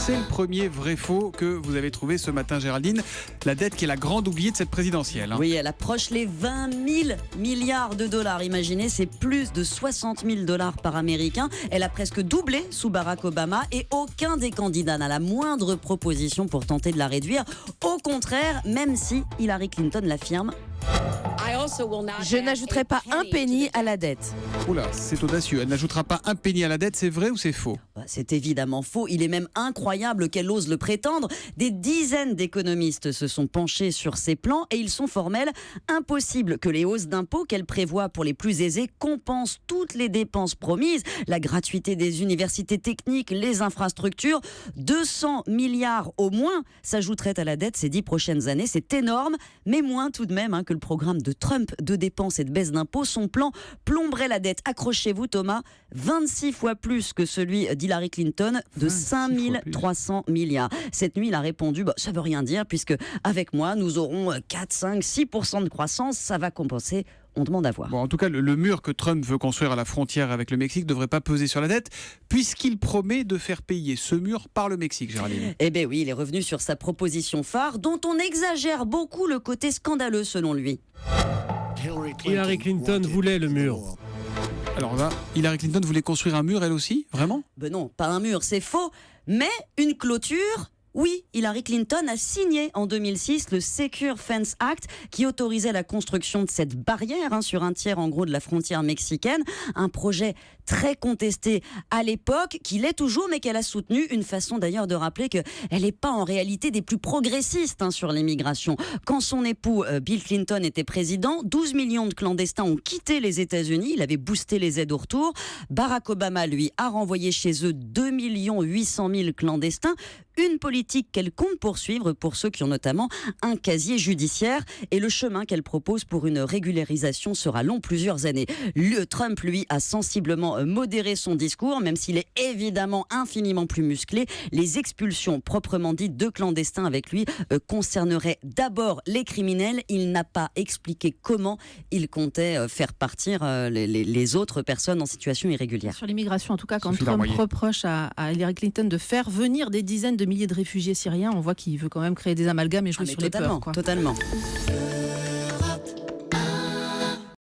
C'est le premier vrai-faux que vous avez trouvé ce matin, Géraldine. La dette qui est la grande oubliée de cette présidentielle. Oui, elle approche les 20 000 milliards de dollars. Imaginez, c'est plus de 60 000 dollars par Américain. Elle a presque doublé sous Barack Obama et aucun des candidats n'a la moindre proposition pour tenter de la réduire. Au contraire, même si Hillary Clinton l'affirme. Je n'ajouterai pas un penny à la dette. Oula, c'est audacieux. Elle n'ajoutera pas un penny à la dette, c'est vrai ou c'est faux? C'est évidemment faux. Il est même incroyable qu'elle ose le prétendre. Des dizaines d'économistes se sont penchés sur ces plans et ils sont formels. Impossible que les hausses d'impôts qu'elle prévoit pour les plus aisés compensent toutes les dépenses promises. La gratuité des universités techniques, les infrastructures. 200 milliards au moins s'ajouteraient à la dette ces 10 prochaines années. C'est énorme, mais moins tout de même que le programme de Trump de dépenses et de baisse d'impôts. Son plan plomberait la dette, accrochez-vous Thomas, 26 fois plus que celui d'Hillary Clinton de 5 300 milliards. Cette nuit, il a répondu, ça veut rien dire puisque avec moi, nous aurons 4, 5, 6% de croissance, ça va compenser. On demande à voir. Bon, en tout cas, le mur que Trump veut construire à la frontière avec le Mexique ne devrait pas peser sur la dette, puisqu'il promet de faire payer ce mur par le Mexique, Géraldine. Eh bien oui, il est revenu sur sa proposition phare, dont on exagère beaucoup le côté scandaleux selon lui. Hillary Clinton voulait le mur. Alors là, Hillary Clinton voulait construire un mur, elle aussi? Vraiment? Ben non, pas un mur, c'est faux, mais une clôture. Oui, Hillary Clinton a signé en 2006 le Secure Fence Act qui autorisait la construction de cette barrière sur un tiers en gros de la frontière mexicaine. Un projet très contesté à l'époque, qui l'est toujours, mais qu'elle a soutenu. Une façon d'ailleurs de rappeler qu'elle n'est pas en réalité des plus progressistes sur l'immigration. Quand son époux Bill Clinton était président, 12 millions de clandestins ont quitté les États-Unis. Il avait boosté les aides au retour. Barack Obama, lui, a renvoyé chez eux 2 800 000 clandestins. Une politique qu'elle compte poursuivre pour ceux qui ont notamment un casier judiciaire. Et le chemin qu'elle propose pour une régularisation sera long, plusieurs années. Trump, lui, a sensiblement modéré son discours, même s'il est évidemment infiniment plus musclé. Les expulsions proprement dites de clandestins avec lui concerneraient d'abord les criminels. Il n'a pas expliqué comment il comptait faire partir les autres personnes en situation irrégulière. Sur l'immigration, en tout cas, quand Trump reproche à Hillary Clinton de faire venir des dizaines de milliers de réfugiés syriens, on voit qu'il veut quand même créer des amalgames et jouer sur les peurs. Totalement.